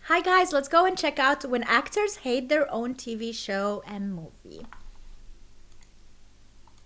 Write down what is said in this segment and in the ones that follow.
Hi guys, let's go and check out when actors hate their own TV show and movie.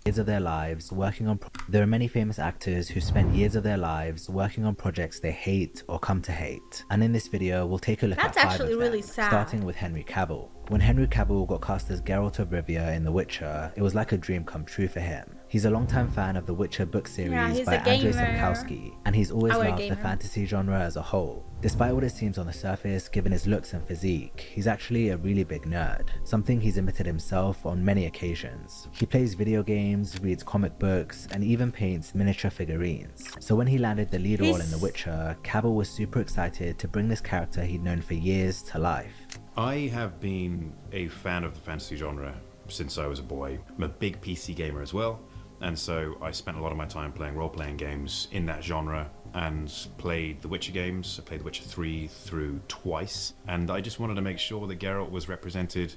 Years of their lives working on there are many famous actors who spent years of their lives working on projects they hate or come to hate, and in this video we'll take a look That's at 5 actually of really them, sad. starting with Henry Cavill. When Henry Cavill got cast as Geralt of Rivia in The Witcher, it was like a dream come true for him. He's a longtime fan of the Witcher book series by Andrzej Sapkowski, and he's always loved the fantasy genre as a whole. Despite what it seems on the surface, given his looks and physique, he's actually a really big nerd, something he's admitted himself on many occasions. He plays video games, reads comic books, and even paints miniature figurines. So when he landed the lead role in The Witcher, Cavill was super excited to bring this character he'd known for years to life. I have been a fan of the fantasy genre since I was a boy. I'm a big PC gamer as well, and so I spent a lot of my time playing role-playing games in that genre and played the Witcher games. I played The Witcher 3 through twice, and I just wanted to make sure that Geralt was represented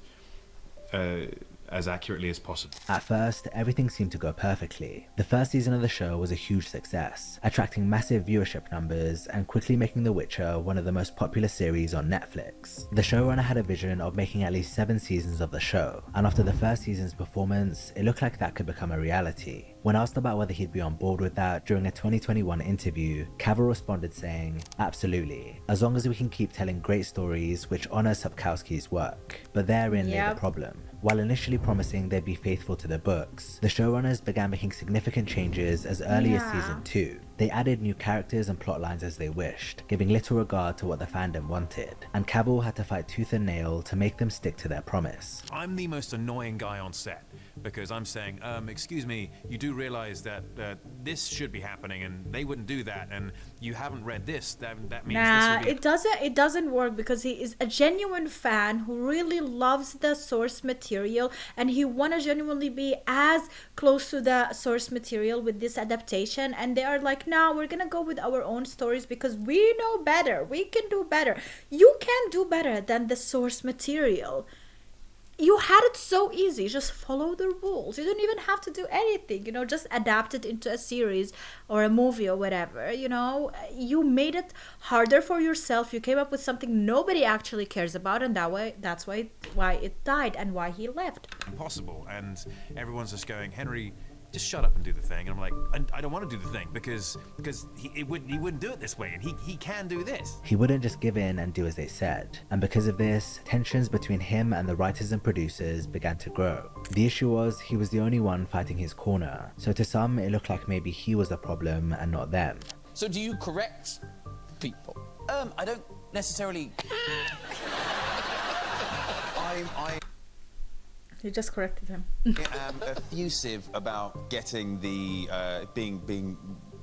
as accurately as possible. At first, everything seemed to go perfectly. The first season of the show was a huge success, attracting massive viewership numbers and quickly making The Witcher one of the most popular series on Netflix. The showrunner had a vision of making at least 7 seasons of the show, and after the first season's performance, it looked like that could become a reality. When asked about whether he'd be on board with that during a 2021 interview, Cavill responded saying, "Absolutely, as long as we can keep telling great stories which honor Sapkowski's work." But therein lay the problem. While initially promising they'd be faithful to the books, the showrunners began making significant changes as early as season 2. They added new characters and plot lines as they wished, giving little regard to what the fandom wanted, and Cavill had to fight tooth and nail to make them stick to their promise. I'm the most annoying guy on set because I'm saying, excuse me, you do realize that this should be happening and they wouldn't do that, and you haven't read this, that means this would be... it doesn't work because he is a genuine fan who really loves the source material, and he wanna genuinely be as close to the source material with this adaptation, and they are like, no, we're gonna go with our own stories because we know better, we can do better. You can't do better than the source material. You had it so easy, just follow the rules. You don't even have to do anything, just adapt it into a series or a movie or whatever. You made it harder for yourself. You came up with something nobody actually cares about, and that's why it died and why he left. Impossible. And everyone's just going, Henry, just shut up and do the thing. And I'm like, I don't want to do the thing because he wouldn't do it this way, and he can do this. He wouldn't just give in and do as they said, and because of this, tensions between him and the writers and producers began to grow. The issue was he was the only one fighting his corner, so to some it looked like maybe he was the problem and not them. So do you correct people? I don't necessarily... You just corrected him. I am effusive about getting the being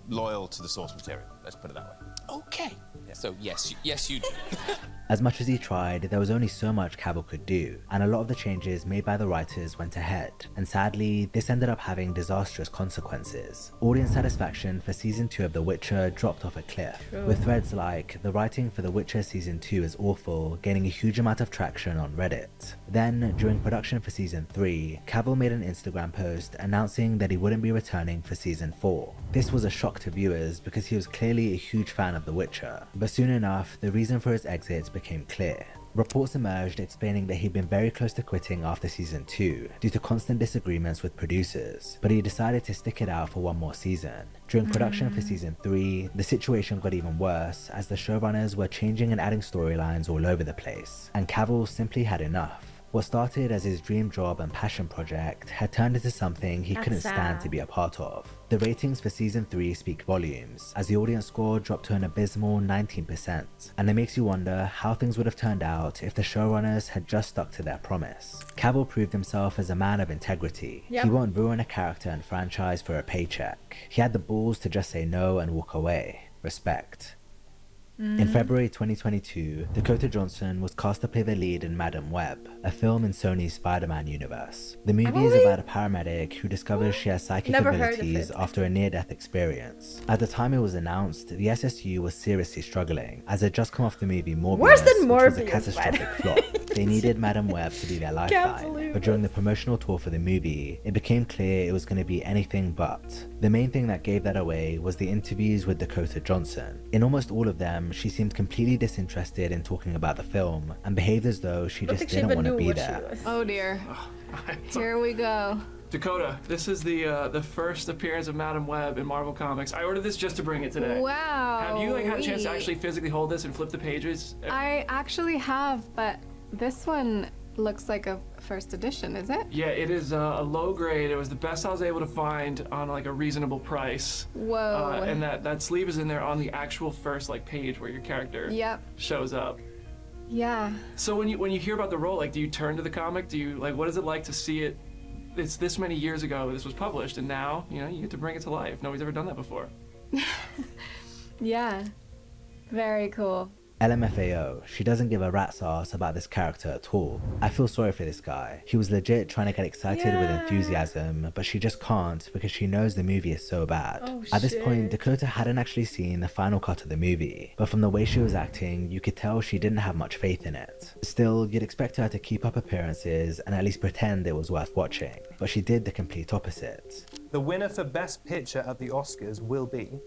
loyal to the source material. Let's put it that way. Okay. Yeah. So yes, you do. As much as he tried, there was only so much Cavill could do, and a lot of the changes made by the writers went ahead, and sadly, this ended up having disastrous consequences. Audience satisfaction for season 2 of The Witcher dropped off a cliff, with threads like, "The writing for The Witcher season 2 is awful," gaining a huge amount of traction on Reddit. Then, during production for season 3, Cavill made an Instagram post announcing that he wouldn't be returning for season 4. This was a shock to viewers because he was clearly a huge fan of The Witcher, but soon enough, the reason for his exit became clear. Reports emerged explaining that he'd been very close to quitting after season 2 due to constant disagreements with producers, but he decided to stick it out for one more season. During production for season 3, the situation got even worse as the showrunners were changing and adding storylines all over the place, and Cavill simply had enough. What started as his dream job and passion project had turned into something he couldn't stand to be a part of. The ratings for season 3 speak volumes, as the audience score dropped to an abysmal 19%, and it makes you wonder how things would have turned out if the showrunners had just stuck to their promise. Cavill proved himself as a man of integrity. He won't ruin a character and franchise for a paycheck. He had the balls to just say no and walk away. Respect. In February 2022, Dakota was cast to play the lead in Madam Web, a film in Sony's Spider-Man universe. The movie is about a paramedic who discovers she has psychic abilities after a near-death experience. At the time it was announced, the SSU was seriously struggling, as it had just come off the movie Morbius, which was a catastrophic flop. They needed Madame Web to be their lifeline, believe but during the promotional tour for the movie, it became clear it was going to be anything but. The main thing that gave that away was the interviews with Dakota Johnson. In almost all of them, she seemed completely disinterested in talking about the film, and behaved as though she just didn't want to be there. Oh dear. Here we go. Dakota, this is the first appearance of Madame Web in Marvel Comics. I ordered this just to bring it today. Wow. Have you had a chance to actually physically hold this and flip the pages? I actually have, but this one looks like a first edition, is it? Yeah, it is a low grade. It was the best I was able to find on like a reasonable price. Whoa. And that sleeve is in there on the actual first page where your character shows up. Yeah. So when you hear about the role, do you turn to the comic? Do you what is it like to see it? It's this many years ago this was published, and now you get to bring it to life. Nobody's ever done that before. Yeah. Very cool. LMFAO, she doesn't give a rat's ass about this character at all. I feel sorry for this guy. He was legit trying to get excited with enthusiasm, but she just can't because she knows the movie is so bad. At this point, Dakota hadn't actually seen the final cut of the movie, but from the way she was acting, you could tell she didn't have much faith in it. Still, you'd expect her to keep up appearances and at least pretend it was worth watching, but she did the complete opposite. The winner for Best Picture at the Oscars will be...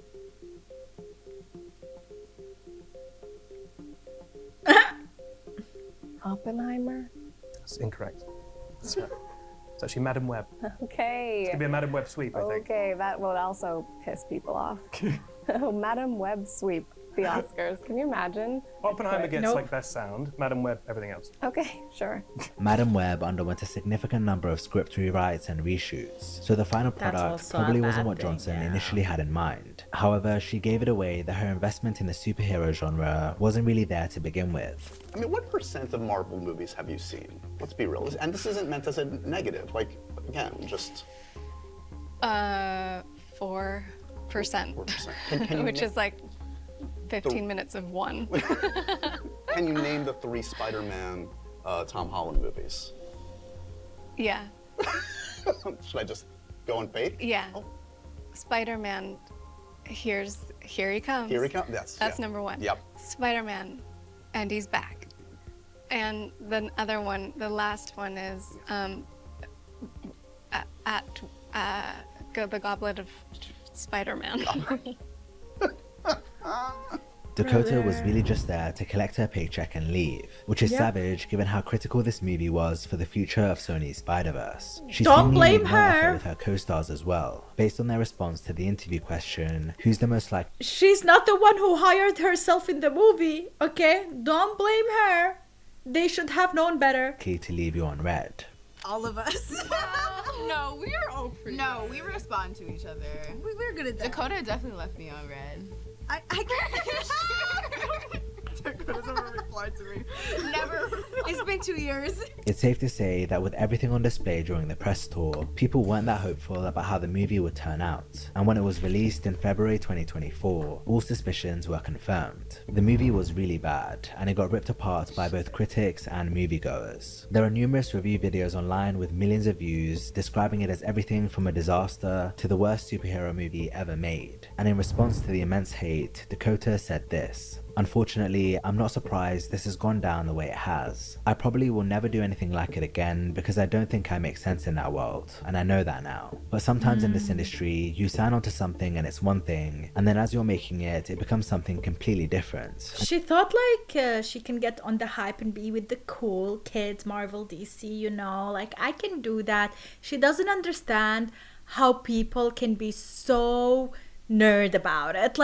Oppenheimer? That's incorrect. It's actually Madame Web. Okay. It's gonna be a Madame Web sweep, I think. Okay, that will also piss people off. Oh, Madame Web sweep the Oscars. Can you imagine? Oppenheimer gets Best Sound, Madame Web everything else. Okay, sure. Madame Web underwent a significant number of script rewrites and reshoots, so the final product probably wasn't what Johnson initially had in mind. However, she gave it away that her investment in the superhero genre wasn't really there to begin with. I mean, what % of Marvel movies have you seen? Let's be real. And this isn't meant as a negative. Again, just... 4%. 4%. Which is 15 minits of one. Can you name the 3 Spider-Man Tom Holland movies? Yeah. Should I just go on faith? Yeah. Oh. Spider-Man, here he comes. Here he comes, That's number 1. Yep. Spider-Man, and he's back. And the other one, the last one is the Goblet of Spider-Man. Dakota was really just there to collect her paycheck and leave, which is savage given how critical this movie was for the future of Sony's Spider-Verse. She Don't seemingly blame made one her with her co-stars as well, based on their response to the interview question, who's the most likely... She's not the one who hired herself in the movie, okay? Don't blame her. They should have known better. ...to leave you on red. All of us. No, we are all pretty. No, we respond to each other. We're good at that. Dakota definitely left me on red. I Dakota's never replied to me. Never. It's been 2 years. It's safe to say that with everything on display during the press tour, people weren't that hopeful about how the movie would turn out, and when it was released in February 2024, all suspicions were confirmed. The movie was really bad, and it got ripped apart by both critics and moviegoers. There are numerous review videos online with millions of views describing it as everything from a disaster to the worst superhero movie ever made, and in response to the immense hate, Dakota said this: "Unfortunately, I'm not surprised this has gone down the way it has. I probably will never do anything like it again because I don't think I make sense in that world, and I know that now. But sometimes in this industry, you sign onto something and it's one thing, and then as you're making it, it becomes something completely different." She thought she can get on the hype and be with the cool kids, Marvel, DC, I can do that. She doesn't understand how people can be so nerd about it.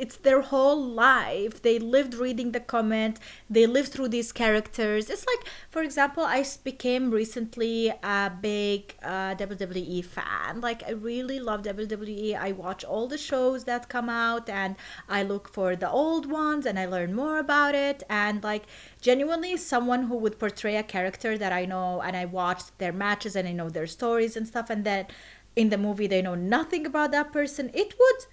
It's their whole life. They lived reading the comments, they lived through these characters. It's for example, I became recently a big WWE fan. I really love WWE. I watch all the shows that come out, and I look for the old ones and I learn more about it. And genuinely someone who would portray a character that I know, and I watched their matches and I know their stories and stuff, and then in the movie they know nothing about that person, it would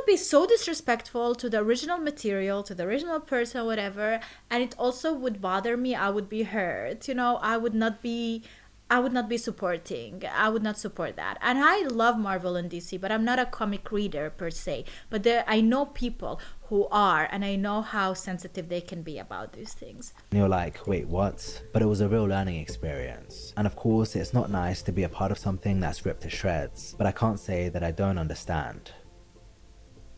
be so disrespectful to the original material, to the original person, whatever. And it also would bother me. I would be hurt, I would not be I would not be supporting. I would not support that. And I love Marvel and DC, but I'm not a comic reader per se. But I know people who are, and I know how sensitive they can be about these things. And you're like, wait, what? But it was a real learning experience. And of course, it's not nice to be a part of something that's ripped to shreds, but I can't say that I don't understand.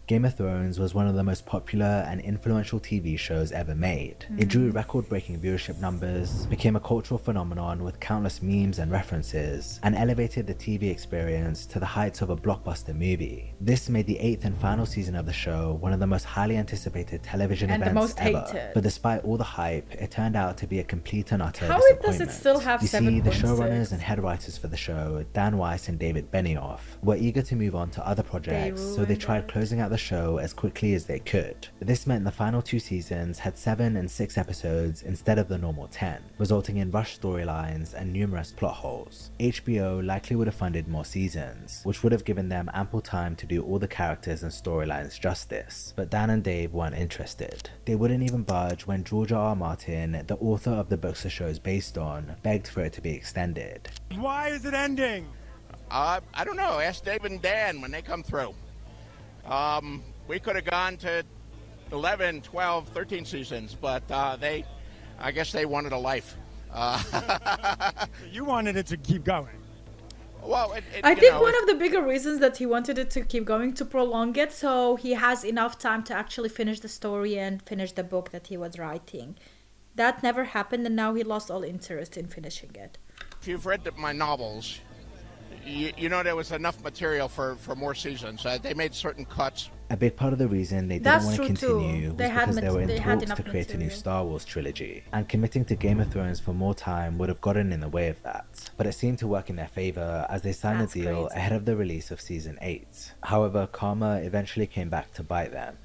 Game of Thrones was one of the most popular and influential TV shows ever made. It drew record-breaking viewership numbers, became a cultural phenomenon with countless memes and references, and elevated the TV experience to the heights of a blockbuster movie. This made the 8th and final season of the show one of the most highly anticipated television And the events most ever. hated. But despite all the hype, it turned out to be a complete and utter How disappointment. does it still have You see, the 7.6? showrunners and head writers for the show, Dan Weiss and David Benioff, were eager to move on to other projects, so they tried closing out the show as quickly as they could. This meant the final 2 seasons had 7 and 6 episodes instead of the normal 10, resulting in rushed storylines and numerous plot holes. HBO likely would have funded more seasons, which would have given them ample time to do all the characters and storylines justice, but Dan and Dave weren't interested. They wouldn't even budge when George R.R. Martin, the author of the books the show is based on, begged for it to be extended. Why is it ending? I don't know. Ask David and Dan when they come through. We could have gone to 11, 12, 13 seasons, but I guess they wanted a life. You wanted it to keep going. Well, I think one of the bigger reasons that he wanted it to keep going, to prolong it, so he has enough time to actually finish the story and finish the book that he was writing. That never happened, and now he lost all interest in finishing it. If you've read my novels, you know there was enough material for more seasons. They made certain cuts. A big part of the reason they didn't want to continue was because they were in talks to create a new Star Wars trilogy, and committing to Game of Thrones for more time would have gotten in the way of that. But it seemed to work in their favor as they signed a deal ahead of the release of Season 8. However, karma eventually came back to bite them.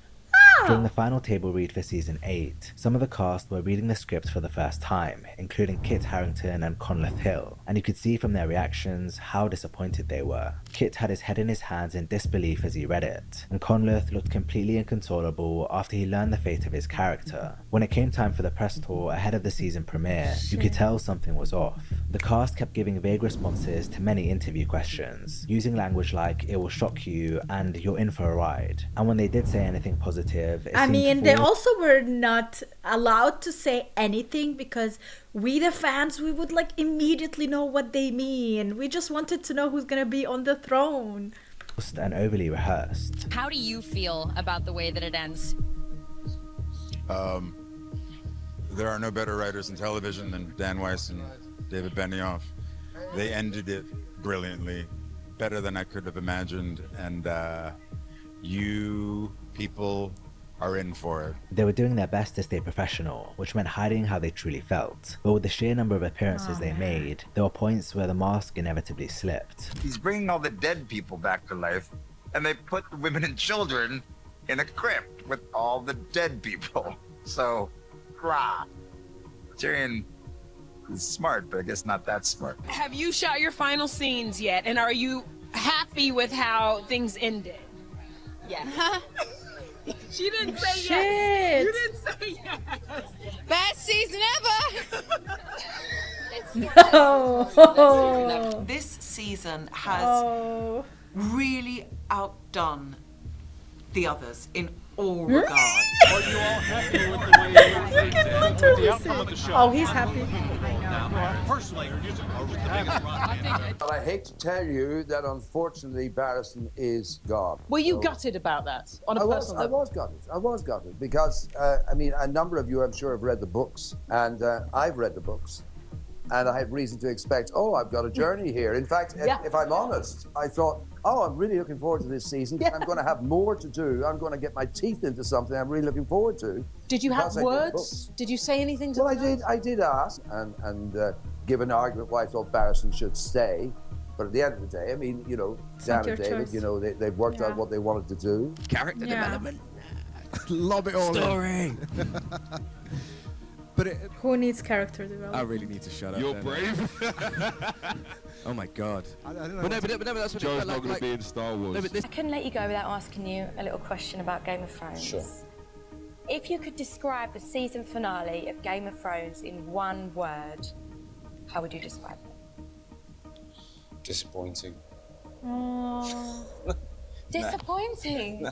During the final table read for Season 8, some of the cast were reading the script for the first time, including Kit Harington and Conleth Hill, and you could see from their reactions how disappointed they were. Kit had his head in his hands in disbelief as he read it, and Conleth looked completely inconsolable after he learned the fate of his character. When it came time for the press tour ahead of the season premiere, you could tell something was off. The cast kept giving vague responses to many interview questions, using language like "it will shock you" and "you're in for a ride." And when they did say anything positive, I mean, they also were not allowed to say anything because we, the fans, we would like immediately know what they mean. We just wanted to know who's gonna be on the throne. And overly rehearsed. How do you feel about the way that it ends? There are no better writers in television than Dan Weiss and David Benioff. They ended it brilliantly, better than I could have imagined, and you people are in for it. They were doing their best to stay professional, which meant hiding how they truly felt. But with the sheer number of appearances they made, there were points where the mask inevitably slipped. He's bringing all the dead people back to life, and they put the women and children in a crypt with all the dead people. So, rah. Tyrion is smart, but I guess not that smart. Have you shot your final scenes yet, and are you happy with how things ended? Yeah. She didn't say Shit. yes. You didn't say yes. Best season ever. No. This season has really outdone the others in all regards. Are you all happy with the outcome of the show? Oh, he's happy. Personally, But I hate to tell you that unfortunately Pattinson is gone. Were you gutted about that on a personal I level? was gutted because, I mean, a number of you I'm sure have read the books, and I've read the books, and I had reason to expect, I've got a journey here. In fact, if I'm honest, I thought, I'm really looking forward to this season. Yeah. I'm going to have more to do. I'm going to get my teeth into something I'm really looking forward to. Did you have words? Did you say anything to them? I did ask and give an argument why I thought Pattinson should stay. But at the end of the day, I mean, you know, Dan and David, choice. you know, they've worked out what they wanted to do. Character development. Lob it all Story. But who needs character development? I really need to shut up. You're then. brave. Oh my god. I don't know. But no, that's what Joe's it felt not going like. to be in Star Wars. No, but this I couldn't let you go without asking you a little question about Game of Thrones. Sure. If you could describe the season finale of Game of Thrones in one word, how would you describe it? disappointing. Oh. Disappointing.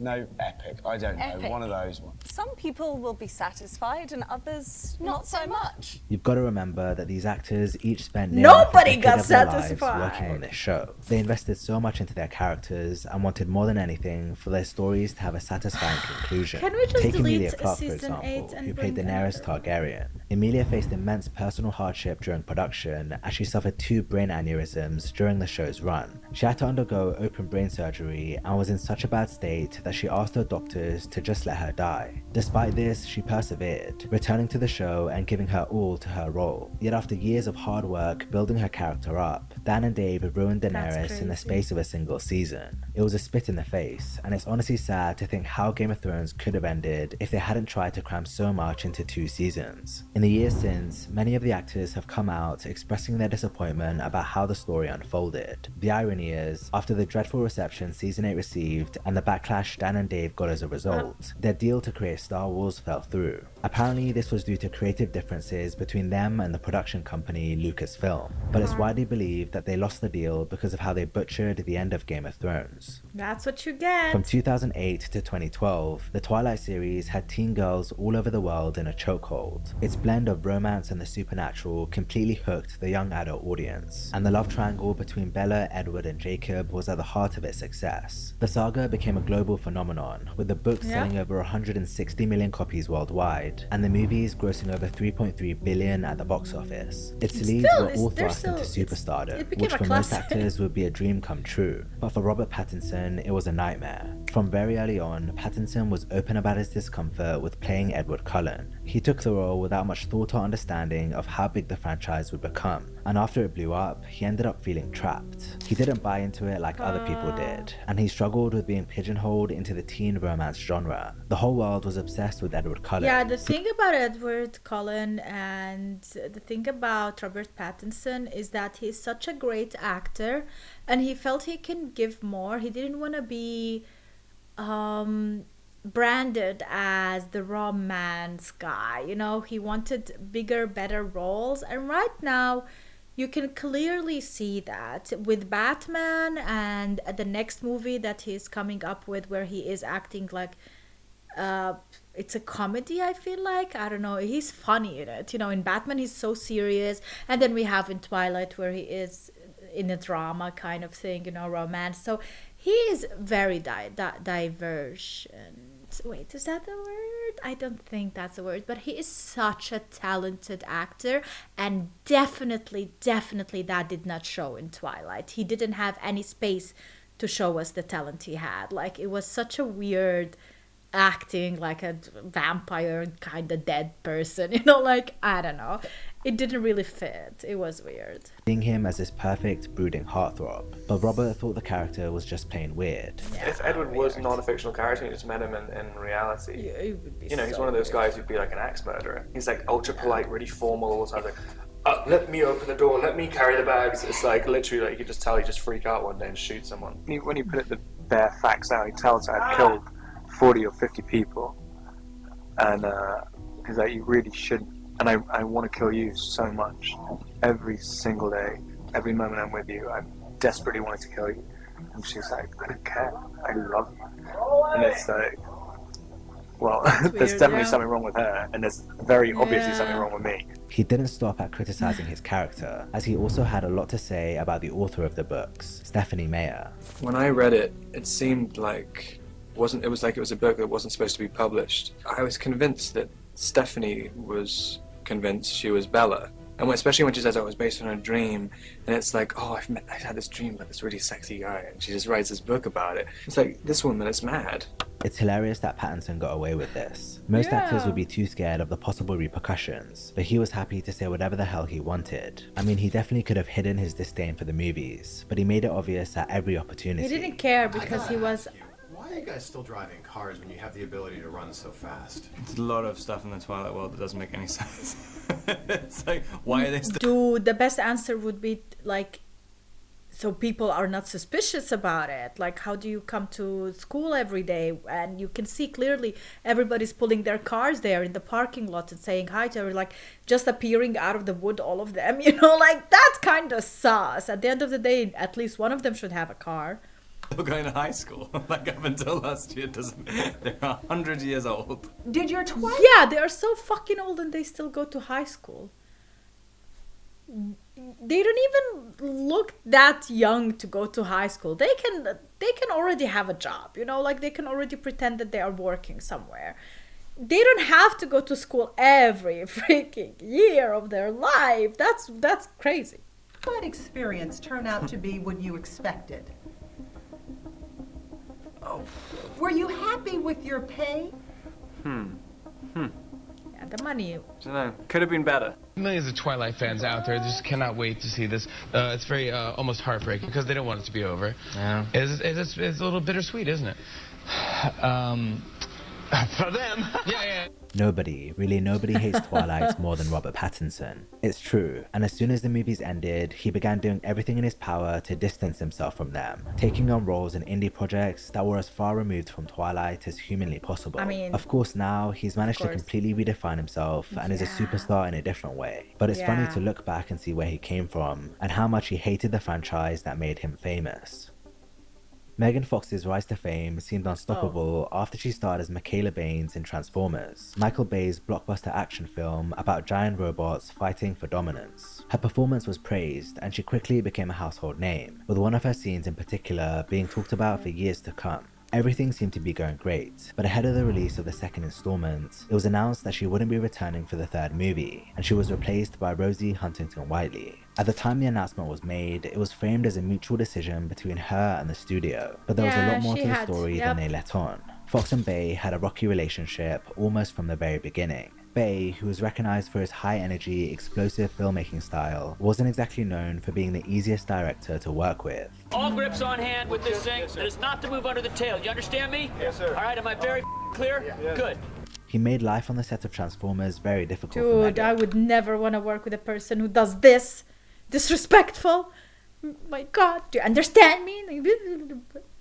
No, epic. I don't know. Epic. One of those ones. Some people will be satisfied and others not so much. You've got to remember that these actors each spent Nobody nearly half a got decade of their lives satisfied. working on this show. They invested so much into their characters and wanted more than anything for their stories to have a satisfying conclusion. Can we just Take delete Emilia Clarke, for season 8 example, and who played bring Daenerys Targaryen. Emilia faced immense personal hardship during production as she suffered 2 brain aneurysms during the show's run. She had to undergo open brain surgery and was in such a bad state that she asked her doctors to just let her die. Despite this, she persevered, returning to the show and giving her all to her role. Yet after years of hard work building her character up, Dan and Dave ruined Daenerys in the space of a single season. It was a spit in the face, and it's honestly sad to think how Game of Thrones could have ended if they hadn't tried to cram so much into 2 seasons. In the years since, many of the actors have come out expressing their disappointment about how the story unfolded. The irony is, after the dreadful reception season 8 received and the backlash Dan and Dave got as a result, their deal to create Star Wars fell through. Apparently this was due to creative differences between them and the production company Lucasfilm, but it's widely believed that they lost the deal because of how they butchered the end of Game of Thrones. That's what you get. From 2008 to 2012, the Twilight series had teen girls all over the world in a chokehold. Its blend of romance and the supernatural completely hooked the young adult audience, and the love triangle between Bella, Edward and Jacob was at the heart of its success. The saga became a global phenomenon, with the book selling over 160 million copies worldwide, and the movies grossing over 3.3 billion at the box office. Its leads were all thrust into superstardom, which for most actors would be a dream come true, but for Robert Pattinson, it was a nightmare. From very early on, Pattinson was open about his discomfort with playing Edward Cullen. He took the role without much thought or understanding of how big the franchise would become, and after it blew up, he ended up feeling trapped. He didn't buy into it like other people did, and he struggled with being pigeonholed into the teen romance genre. The whole world was obsessed with Edward Cullen. Yeah, the thing about Edward Cullen and the thing about Robert Pattinson is that he's such a great actor and he felt he can give more. He didn't want to be branded as the romance guy, you know, he wanted bigger, better roles, and right now you can clearly see that with Batman and the next movie that he's coming up with where he is acting like it's a comedy. I feel like, I don't know, he's funny in it, you know. In Batman he's so serious, and then we have in Twilight where he is in a drama kind of thing, you know, romance. So he is very divergent. Wait, is that the word? I don't think that's a word, but he is such a talented actor, and definitely that did not show in Twilight. He didn't have any space to show us the talent he had. Like, it was such a weird acting like a vampire kind of dead person, you know, like, I don't know, it didn't really fit. It was weird seeing him as this perfect brooding heartthrob, but Robert thought the character was just plain weird. If Edward was not a fictional character and you just met him in reality, yeah, it would be, you know, he's so one of those weird. guys who'd be like an axe murderer. He's like ultra polite, really formal all the time, like, let me open the door, let me carry the bags. It's like literally, like, you could just tell he just freak out one day and shoot someone. When you put the bare facts out, he tells I've killed 40 or 50 people, and he's like, you really shouldn't, and I want to kill you so much. Every single day, every moment I'm with you, I'm desperately wanting to kill you. And she's like, I don't care, I love you. And it's like, well, there's definitely something wrong with her, and there's very obviously something wrong with me. He didn't stop at criticizing his character, as he also had a lot to say about the author of the books, Stephanie Meyer. When I read it, it seemed like it was a book that wasn't supposed to be published. I was convinced that Stephanie was convinced she was Bella, and especially when she says, "Oh, it was based on a dream," and it's like, "Oh, I had this dream about this really sexy guy," and she just writes this book about it. It's like, this woman is mad. It's hilarious that Pattinson got away with this. Most actors would be too scared of the possible repercussions, but he was happy to say whatever the hell he wanted. I mean, he definitely could have hidden his disdain for the movies, but he made it obvious at every opportunity. He didn't care because he was... Why are you guys still driving cars when you have the ability to run so fast? There's a lot of stuff in the Twilight world that doesn't make any sense. It's like, why are they still... Dude, the best answer would be, like, so people are not suspicious about it. Like, how do you come to school every day and you can see clearly everybody's pulling their cars there in the parking lot and saying hi to her, like just appearing out of the wood, all of them, you know, like that's kind of sus. At the end of the day, at least one of them should have a car. Still going to high school. Like up until last year, they're 100 years old. Did your Twilight? Yeah, they are so fucking old and they still go to high school. They don't even look that young to go to high school. They can already have a job, you know, like they can already pretend that they are working somewhere. They don't have to go to school every freaking year of their life. That's crazy. What experience turned out to be what you expected? Oh. Were you happy with your pay? Yeah, the money. I don't know. Could have been better. Millions of Twilight fans out there just cannot wait to see this. It's very almost heartbreaking because they don't want it to be over. Yeah. It's a little bittersweet, isn't it? For them. Yeah. Nobody hates Twilight more than Robert Pattinson. It's true, and as soon as the movies ended, he began doing everything in his power to distance himself from them, taking on roles in indie projects that were as far removed from Twilight as humanly possible. I mean, of course now, he's managed to completely redefine himself and is a superstar in a different way. But it's funny to look back and see where he came from, and how much he hated the franchise that made him famous. Megan Fox's rise to fame seemed unstoppable after she starred as Michaela Baines in Transformers, Michael Bay's blockbuster action film about giant robots fighting for dominance. Her performance was praised and she quickly became a household name, with one of her scenes in particular being talked about for years to come. Everything seemed to be going great, but ahead of the release of the second installment, it was announced that she wouldn't be returning for the third movie, and she was replaced by Rosie Huntington-Whiteley. At the time the announcement was made, it was framed as a mutual decision between her and the studio, but there was a lot more to the story than they let on. Fox and Bay had a rocky relationship almost from the very beginning. Bay, who was recognized for his high-energy, explosive filmmaking style, wasn't exactly known for being the easiest director to work with. All grips on hand with this thing. It is not to move under the tail. You understand me? Yes, sir. All right, am I very clear? Yeah. Good. He made life on the set of Transformers very difficult for Dude, Megan. I would never want to work with a person who does this. Disrespectful. My God, do you understand me?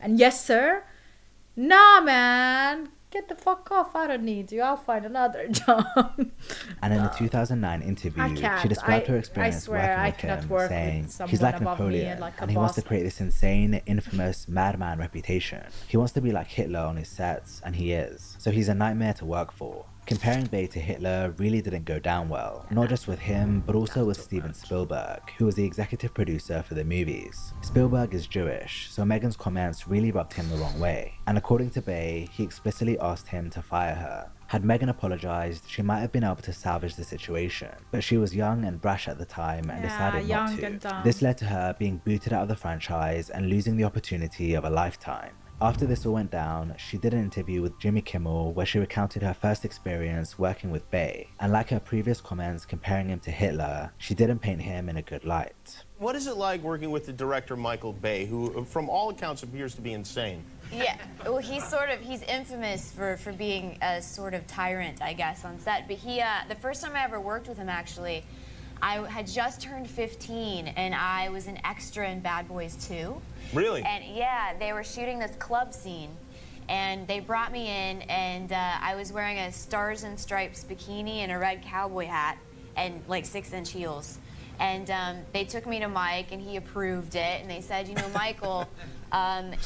And yes, sir. Nah, man. Get the fuck off. I don't need you. I'll find another job. And in the 2009 interview, she described her experience working with him, saying, he's like Napoleon, and he wants to create this insane, infamous madman reputation. He wants to be like Hitler on his sets, and he is. So he's a nightmare to work for. Comparing Bay to Hitler really didn't go down well, not just with him, but also with Steven Spielberg, who was the executive producer for the movies. Spielberg is Jewish, so Megan's comments really rubbed him the wrong way, and according to Bay, he explicitly asked him to fire her. Had Megan apologized, she might have been able to salvage the situation, but she was young and brash at the time and decided not to. This led to her being booted out of the franchise and losing the opportunity of a lifetime. After this all went down, she did an interview with Jimmy Kimmel where she recounted her first experience working with Bay, and like her previous comments comparing him to Hitler, she didn't paint him in a good light. What is it like working with the director Michael Bay, who from all accounts appears to be insane? Yeah, well, he's infamous for being a sort of tyrant, I guess, on set. But the first time I ever worked with him, actually, I had just turned 15, and I was an extra in Bad Boys 2. Really? And yeah, they were shooting this club scene, and they brought me in, and I was wearing a Stars and Stripes bikini and a red cowboy hat and like 6-inch heels. And they took me to Mike, and he approved it, and they said, you know, Michael,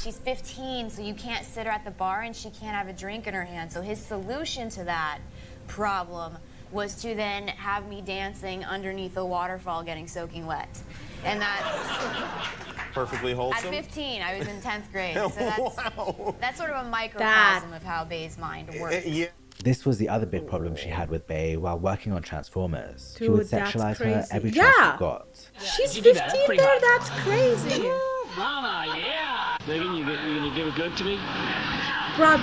she's 15, so you can't sit her at the bar, and she can't have a drink in her hand. So his solution to that problem was to then have me dancing underneath a waterfall getting soaking wet. And that's perfectly wholesome. At 15, I was in 10th grade. So that's sort of a microcosm of how Bay's mind works. This was the other big problem she had with Bay while working on Transformers. Dude, he would sexualize her every chance he got. She's 15 there, that's crazy. Mama, yeah. Megan, you gonna give it good to me? Rob.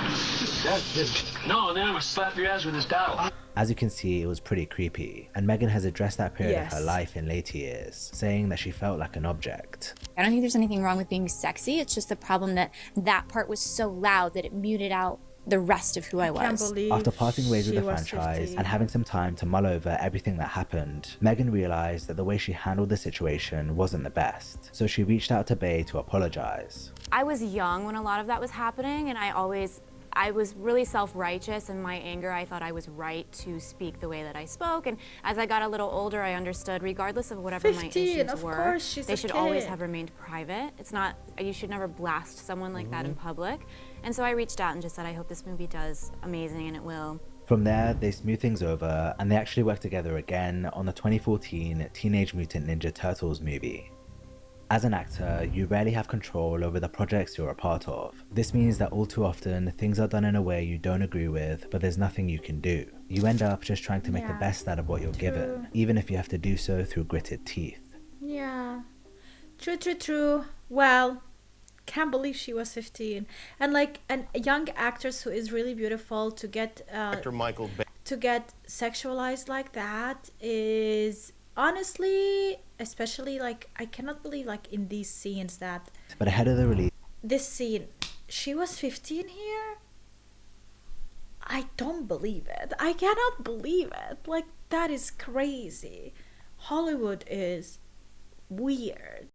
No, then I'm gonna slap your ass with this dowel. As you can see, it was pretty creepy, and Megan has addressed that period of her Yes. life in later years, saying that she felt like an object. I don't think there's anything wrong with being sexy. It's just the problem that that part was so loud that it muted out the rest of who I Can't was. believe After parting ways with she the was franchise 15. and having some time to mull over everything that happened, Megan realized that the way she handled the situation wasn't the best, so she reached out to Bay to apologize. I was young when a lot of that was happening, and I was really self-righteous. In my anger, I thought I was right to speak the way that I spoke. And as I got a little older, I understood, regardless of whatever my 15, issues of were, course, she's they a should always kid. have remained private. It's not, you should never blast someone like that in public. And so I reached out and just said, I hope this movie does amazing, and it will. From there, they smoothed things over and they actually worked together again on the 2014 Teenage Mutant Ninja Turtles movie. As an actor, you rarely have control over the projects you're a part of. This means that all too often, things are done in a way you don't agree with, but there's nothing you can do. You end up just trying to make the best out of what you're given, even if you have to do so through gritted teeth. Yeah. True. Well, can't believe she was 15. And like a young actress who is really beautiful to get Director Michael Bay. to get sexualized like that is honestly, especially like I cannot believe like in these scenes that But ahead of the release, this scene, she was 15 here. I don't believe it. I cannot believe it. Like that is crazy. Hollywood is weird.